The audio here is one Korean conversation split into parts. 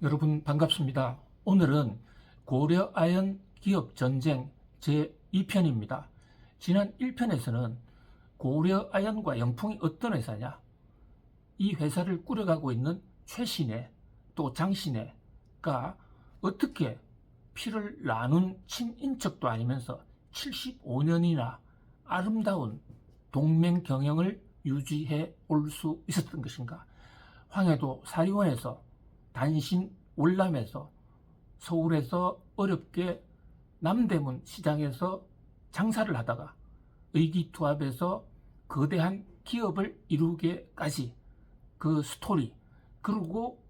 여러분 반갑습니다. 오늘은 고려아연 기업전쟁 제2편입니다. 지난 1편에서는 고려아연과 영풍이 어떤 회사냐, 이 회사를 꾸려가고 있는 최신혜 또 장신혜가 어떻게 피를 나눈 친인척도 아니면서 75년이나 아름다운 동맹 경영을 유지해 올 수 있었던 것인가, 황해도 사리원에서 단신 월남에서 서울에서 어렵게 남대문 시장에서 장사를 하다가 의기투합해서 거대한 기업을 이루게까지 그 스토리, 그리고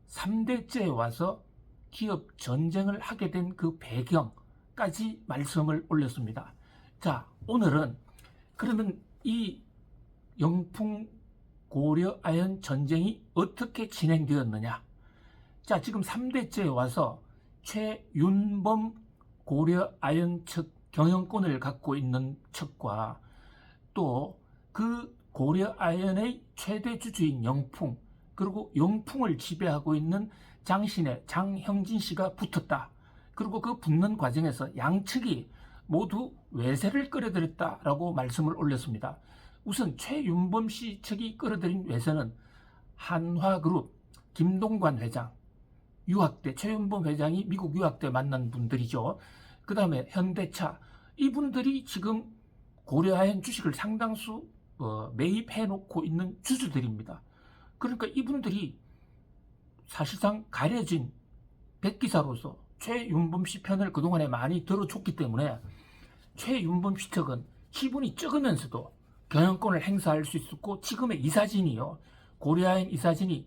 3대째에 와서 기업 전쟁을 하게 된 그 배경까지 말씀을 올렸습니다. 자, 오늘은 그러면 이 영풍 고려아연 전쟁이 어떻게 진행되었느냐. 자, 지금 3대째에 와서 최윤범 고려아연 측 경영권을 갖고 있는 측과 또 그 고려아연의 최대 주주인 영풍, 그리고 영풍을 지배하고 있는 장신의 장형진 씨가 붙었다. 그리고 그 붙는 과정에서 양측이 모두 외세를 끌어들였다라고 말씀을 올렸습니다. 우선 최윤범 씨 측이 끌어들인 외세는 한화그룹 김동관 회장, 유학대, 최윤범 회장이 미국 유학대 만난 분들이죠. 그 다음에 현대차, 이분들이 지금 고려아연 주식을 상당수 매입해 놓고 있는 주주들입니다. 그러니까 이분들이 사실상 가려진 백기사로서 최윤범 씨 편을 그동안에 많이 들어줬기 때문에 최윤범 씨 측은 지분이 적으면서도 경영권을 행사할 수 있었고, 지금의 이사진이요, 고려아연 이사진이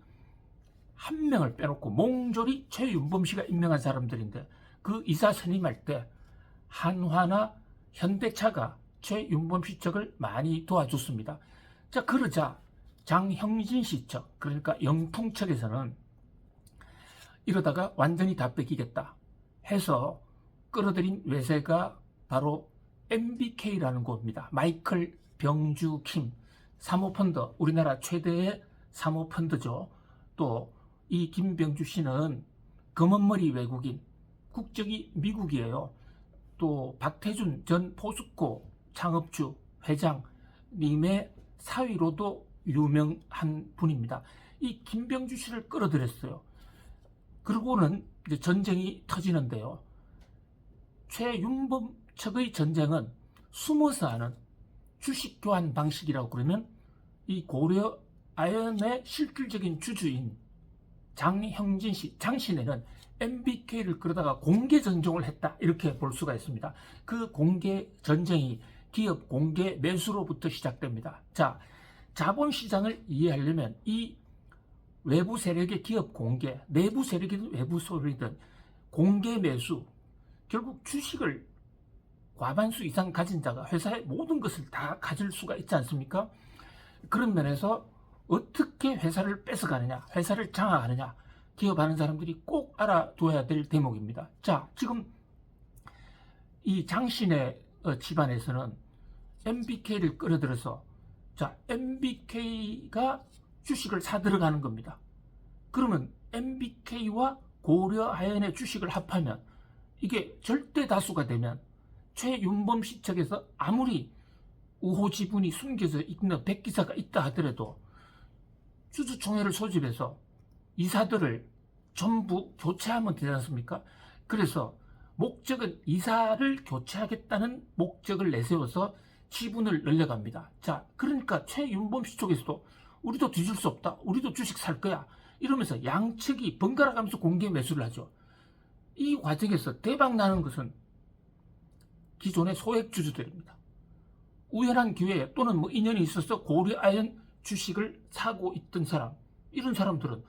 한 명을 빼놓고 몽졸이 최윤범 씨가 임명한 사람들인데, 그 이사 선임할 때 한화나 현대차가 최윤범 씨 측을 많이 도와줬습니다. 자, 그러자 장형진 씨 측, 그러니까 영풍 측에서는 이러다가 완전히 다 뺏기겠다 해서 끌어들인 외세가 바로 MBK라는 곳입니다. 마이클 병주 킴 사모펀드, 우리나라 최대의 사모펀드죠. 또 이 김병주 씨는 검은머리 외국인, 국적이 미국이에요. 또 박태준 전 포스코 창업주 회장님의 사위로도 유명한 분입니다. 이 김병주 씨를 끌어들였어요. 그러고는 이제 전쟁이 터지는데요. 최윤범 측의 전쟁은 숨어서 하는 주식 교환 방식이라고 그러면, 이 고려아연의 실질적인 주주인 장형진 씨, 장신혜는 MBK를 끌어다가 공개 전종을 했다, 이렇게 볼 수가 있습니다. 그 공개 전쟁이 기업 공개 매수로부터 시작됩니다. 자, 자본시장을 이해하려면 이 외부 세력의 기업 공개, 내부 세력이든 외부 세력이든 공개 매수, 결국 주식을 과반수 이상 가진 자가 회사의 모든 것을 다 가질 수가 있지 않습니까? 그런 면에서 어떻게 회사를 뺏어가느냐, 회사를 장악하느냐, 기업하는 사람들이 꼭 알아둬야 될 대목입니다. 자, 지금 이 장신의 집안에서는 MBK를 끌어들여서, 자, MBK가 주식을 사들어가는 겁니다. 그러면 MBK와 고려아연의 주식을 합하면, 이게 절대 다수가 되면 최윤범 씨 측에서 아무리 우호 지분이 숨겨져 있는 백기사가 있다 하더라도 주주총회를 소집해서 이사들을 전부 교체하면 되지 않습니까? 그래서 목적은 이사를 교체하겠다는 목적을 내세워서 지분을 늘려갑니다. 자, 그러니까 최윤범 씨 쪽에서도 우리도 뒤질 수 없다, 우리도 주식 살 거야, 이러면서 양측이 번갈아 가면서 공개 매수를 하죠. 이 과정에서 대박 나는 것은 기존의 소액 주주들입니다. 우연한 기회에 또는 인연이 있어서 고려아연 주식을 사고 있던 사람, 이런 사람들은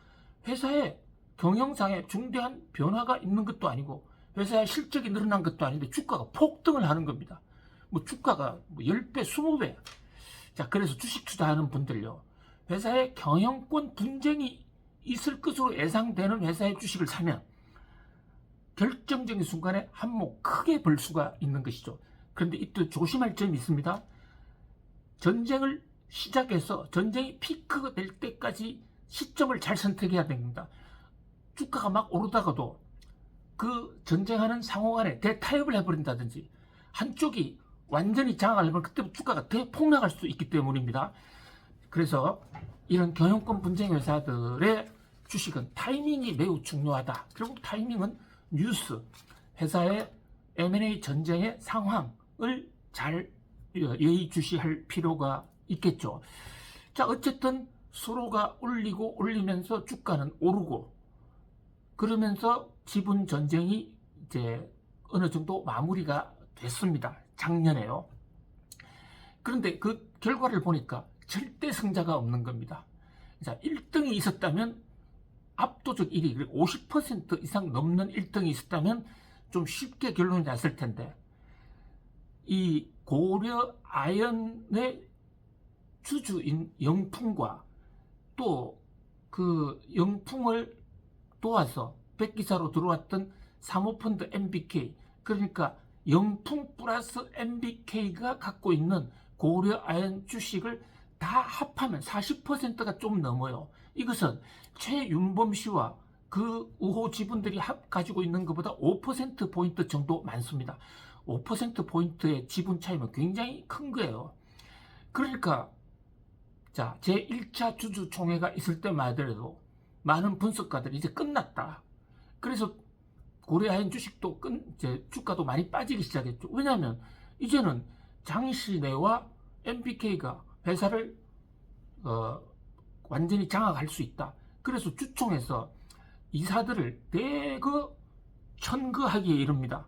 회사의 경영상에 중대한 변화가 있는 것도 아니고 회사의 실적이 늘어난 것도 아닌데 주가가 폭등을 하는 겁니다. 주가가 10배, 20배. 자, 그래서 주식 투자하는 분들요, 회사의 경영권 분쟁이 있을 것으로 예상되는 회사의 주식을 사면 결정적인 순간에 한몫 크게 벌 수가 있는 것이죠. 그런데 이때 조심할 점이 있습니다. 전쟁을 시작해서 전쟁이 피크가 될 때까지 시점을 잘 선택해야 됩니다. 주가가 막 오르다가도 그 전쟁하는 상호 간에 대타협을 해버린다든지 한쪽이 완전히 장악하려면 그때 주가가 대폭락할 수 있기 때문입니다. 그래서 이런 경영권 분쟁 회사들의 주식은 타이밍이 매우 중요하다. 결국 타이밍은 뉴스, 회사의 M&A 전쟁의 상황을 잘 예의주시할 필요가 있겠죠. 자, 어쨌든 서로가 올리면서 주가는 오르고, 그러면서 지분 전쟁이 이제 어느 정도 마무리가 됐습니다. 작년에요. 그런데 그 결과를 보니까 절대 승자가 없는 겁니다. 자, 1등이 있었다면 압도적 1위, 그리고 50% 이상 넘는 1등이 있었다면 좀 쉽게 결론이 났을 텐데, 이 고려 아연의 주주인 영풍과 또 그 영풍을 도와서 백기사로 들어왔던 사모펀드 MBK, 그러니까 영풍 플러스 MBK가 갖고 있는 고려 아연 주식을 다 합하면 40%가 좀 넘어요. 이것은 최윤범 씨와 그 우호 지분들이 가지고 있는 것보다 5%포인트 정도 많습니다. 5%포인트의 지분 차이는 굉장히 큰 거예요. 그러니까 자, 제1차 주주총회가 있을 때만 하더라도 많은 분석가들이 이제 끝났다. 그래서 고려아연 주식도 이제 주가도 많이 빠지기 시작했죠. 왜냐하면 이제는 장시내와 MBK가 회사를 완전히 장악할 수 있다. 그래서 주총에서 이사들을 대거 천거하기에 이릅니다.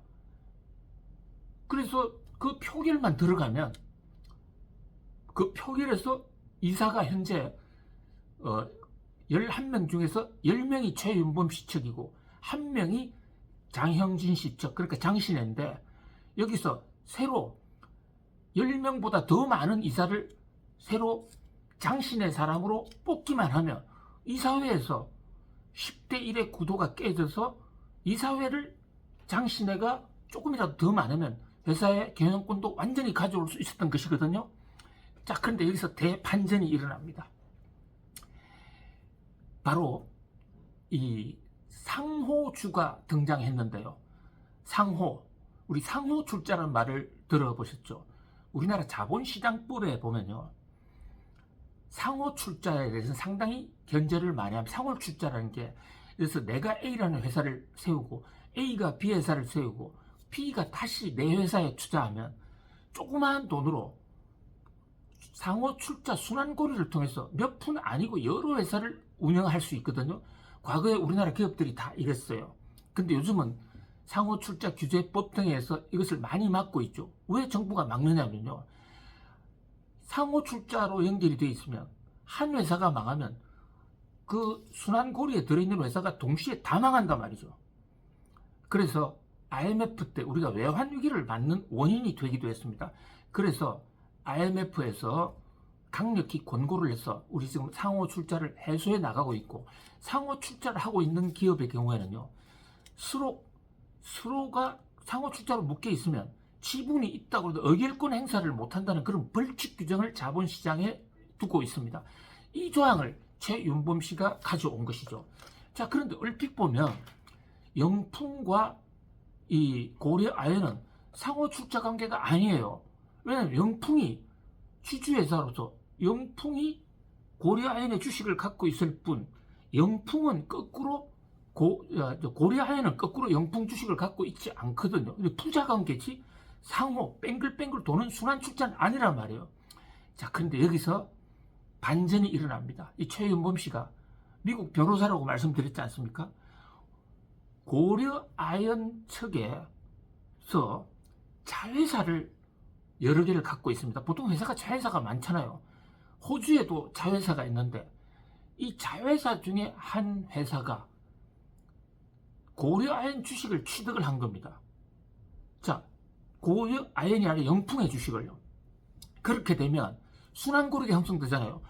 그래서 그 표결만 들어가면 그 표결에서 이사가 현재 11명 중에서 10명이 최윤범 씨 측이고 1명이 장형진 씨 측, 그러니까 장신혜인데, 여기서 새로 10명보다 더 많은 이사를 새로 장신혜 사람으로 뽑기만 하면 이사회에서 10대 1의 구도가 깨져서 이사회를 장신혜가 조금이라도 더 많으면 회사의 경영권도 완전히 가져올 수 있었던 것이거든요. 자, 그런데 여기서 대반전이 일어납니다. 바로 이 상호주가 등장했는데요. 우리 상호 출자라는 말을 들어보셨죠? 우리나라 자본시장법에 보면요, 상호 출자에 대해서 상당히 견제를 많이 합니다. 상호 출자라는 게, 그래서 내가 A라는 회사를 세우고 A가 B 회사를 세우고 B가 다시 내 회사에 투자하면 조그마한 돈으로 상호 출자 순환고리를 통해서 몇 푼 아니고 여러 회사를 운영할 수 있거든요. 과거에 우리나라 기업들이 다 이랬어요. 근데 요즘은 상호 출자 규제법 등에서 이것을 많이 막고 있죠. 왜 정부가 막느냐면요, 상호 출자로 연결이 되어 있으면 한 회사가 망하면 그 순환고리에 들어있는 회사가 동시에 다 망한단 말이죠. 그래서 IMF 때 우리가 외환위기를 맞는 원인이 되기도 했습니다. 그래서 IMF에서 강력히 권고를 해서 우리 지금 상호 출자를 해소해 나가고 있고, 상호 출자를 하고 있는 기업의 경우에는요, 서로가 상호 출자로 묶여 있으면 지분이 있다고 해도 의결권 행사를 못한다는 그런 벌칙 규정을 자본시장에 두고 있습니다. 이 조항을 최윤범 씨가 가져온 것이죠. 자, 그런데 얼핏 보면 영풍과 이 고려아연은 상호 출자 관계가 아니에요. 왜냐하면 영풍이 주주회사로서 영풍이 고려아연의 주식을 갖고 있을 뿐, 영풍은 거꾸로 고려아연은 거꾸로 영풍 주식을 갖고 있지 않거든요. 투자 관계지 상호 뺑글뺑글 도는 순환 출자는 아니란 말이에요. 자, 그런데 여기서 반전이 일어납니다. 이 최윤범 씨가 미국 변호사라고 말씀드렸지 않습니까? 고려아연 측에서 자회사를 여러 개를 갖고 있습니다. 보통 회사가 자회사가 많잖아요. 호주에도 자회사가 있는데 이 자회사 중에 한 회사가 고려아연 주식을 취득을 한 겁니다. 자, 고려아연이 아니라 영풍의 주식을요. 그렇게 되면 순환고리가 형성되잖아요.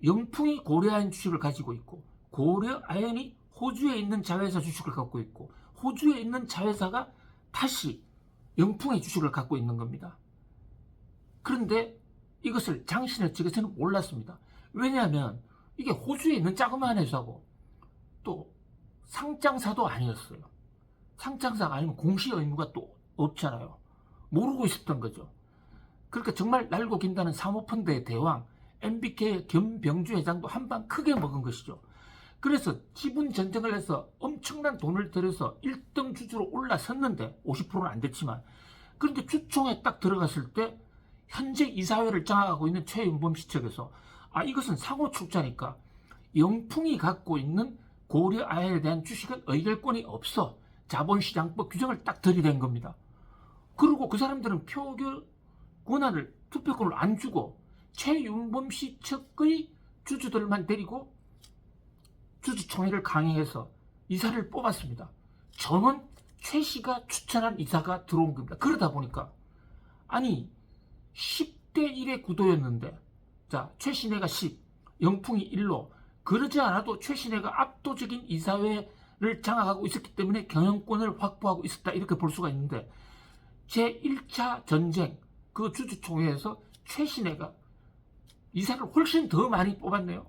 영풍이 고려아연 주식을 가지고 있고 고려아연이 호주에 있는 자회사 주식을 갖고 있고 호주에 있는 자회사가 다시 영풍의 주식을 갖고 있는 겁니다. 그런데 이것을 장신혜 측에서는 몰랐습니다. 왜냐하면 이게 호주에 있는 자그마한 회사고 또 상장사도 아니었어요. 상장사가 아니면 공시 의무가 또 없잖아요. 모르고 있었던 거죠. 그러니까 정말 날고 긴다는 사모펀드의 대왕 MBK의 겸병주 회장도 한 방 크게 먹은 것이죠. 그래서 지분 전쟁을 해서 엄청난 돈을 들여서 1등 주주로 올라섰는데 50%는 안 됐지만, 그런데 주총에 딱 들어갔을 때 현재 이사회를 장악하고 있는 최윤범씨 측에서 이것은 상호 출자니까 영풍이 갖고 있는 고려아연에 대한 주식은 의결권이 없어, 자본시장법 규정을 딱 들이댄 겁니다. 그리고 그 사람들은 표결 권한을, 투표권을 안 주고 최윤범씨 측의 주주들만 데리고 주주총회를 강행해서 이사를 뽑았습니다. 저는 최 씨가 추천한 이사가 들어온 겁니다. 그러다 보니까 10대 1의 구도였는데, 자, 최신혜가 10, 영풍이 1로, 그러지 않아도 최신혜가 압도적인 이사회를 장악하고 있었기 때문에 경영권을 확보하고 있었다, 이렇게 볼 수가 있는데, 제1차 전쟁 그 주주총회에서 최신혜가 이사를 훨씬 더 많이 뽑았네요.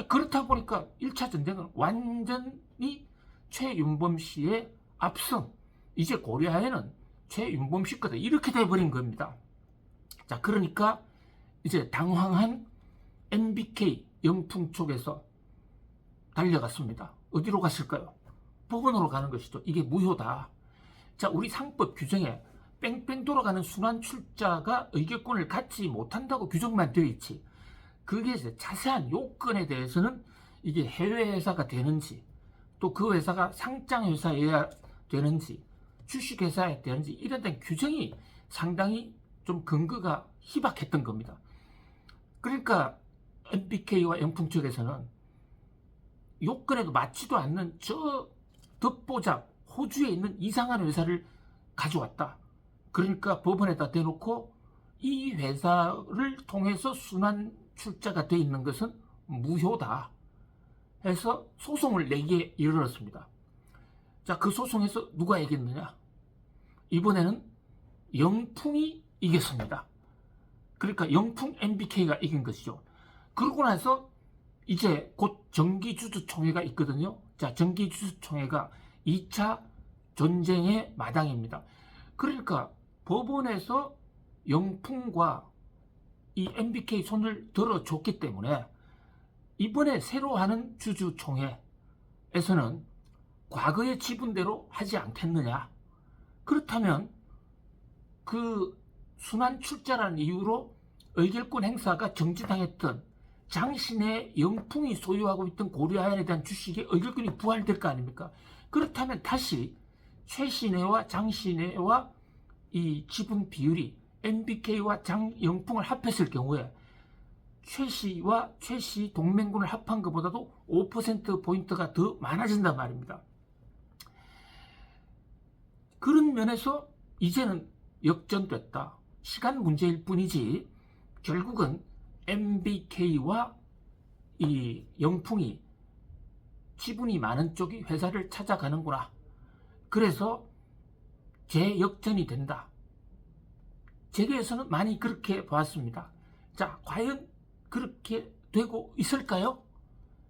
그렇다 보니까 1차 전쟁은 완전히 최윤범 씨의 압승, 이제 고려아연은 최윤범 씨 거다, 이렇게 돼버린 겁니다. 자, 그러니까 이제 당황한 MBK 영풍 쪽에서 달려갔습니다. 어디로 갔을까요? 법원으로 가는 것이죠. 이게 무효다. 자, 우리 상법 규정에 뺑뺑 돌아가는 순환 출자가 의결권을 갖지 못한다고 규정만 되어 있지, 그게 이제 자세한 요건에 대해서는 이게 해외 회사가 되는지, 또 그 회사가 상장 회사여야 되는지, 주식 회사여야 되는지, 이런 데 규정이 상당히 좀 근거가 희박했던 겁니다. 그러니까 MBK와 영풍 측에서는 요건에도 맞지도 않는 저 덧보잡 호주에 있는 이상한 회사를 가져왔다. 그러니까 법원에다 대놓고 이 회사를 통해서 순환 출자가 되어 있는 것은 무효다 해서 소송을 내기에 이르렀습니다. 자, 그 소송에서 누가 이겼느냐? 이번에는 영풍이 이겼습니다. 그러니까 영풍 MBK가 이긴 것이죠. 그러고 나서 이제 곧 정기주주총회가 있거든요. 자, 정기주주총회가 2차 전쟁의 마당입니다. 그러니까 법원에서 영풍과 이 MBK 손을 들어줬기 때문에 이번에 새로 하는 주주총회에서는 과거의 지분대로 하지 않겠느냐. 그렇다면 그 순환 출자라는 이유로 의결권 행사가 정지당했던 장신의 영풍이 소유하고 있던 고려아연에 대한 주식의 의결권이 부활될 거 아닙니까? 그렇다면 다시 최신혜와 장신혜와 이 지분 비율이 MBK와 장영풍을 합했을 경우에 최씨와 최씨 동맹군을 합한 것보다도 5%포인트가 더 많아진단 말입니다. 그런 면에서 이제는 역전됐다. 시간 문제일 뿐이지 결국은 MBK와 이 영풍이 지분이 많은 쪽이 회사를 찾아가는구나. 그래서 재역전이 된다. 재계에서는 많이 그렇게 봤습니다. 자, 과연 그렇게 되고 있을까요?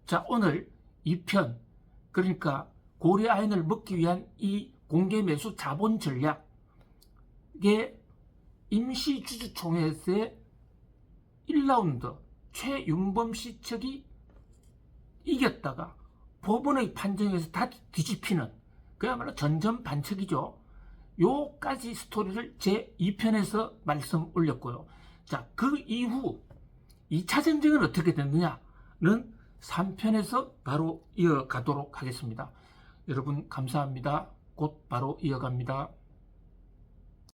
자, 오늘 2편, 그러니까 고려아연을 먹기 위한 이 공개매수 자본 전략의 임시주주총회에서의 1라운드 최윤범씨 측이 이겼다가 법원의 판정에서 다 뒤집히는 그야말로 전전반측이죠. 요까지 스토리를 제 2편에서 말씀 올렸고요. 자, 그 이후 2차 전쟁은 어떻게 됐느냐는 3편에서 바로 이어가도록 하겠습니다. 여러분 감사합니다. 곧 바로 이어갑니다.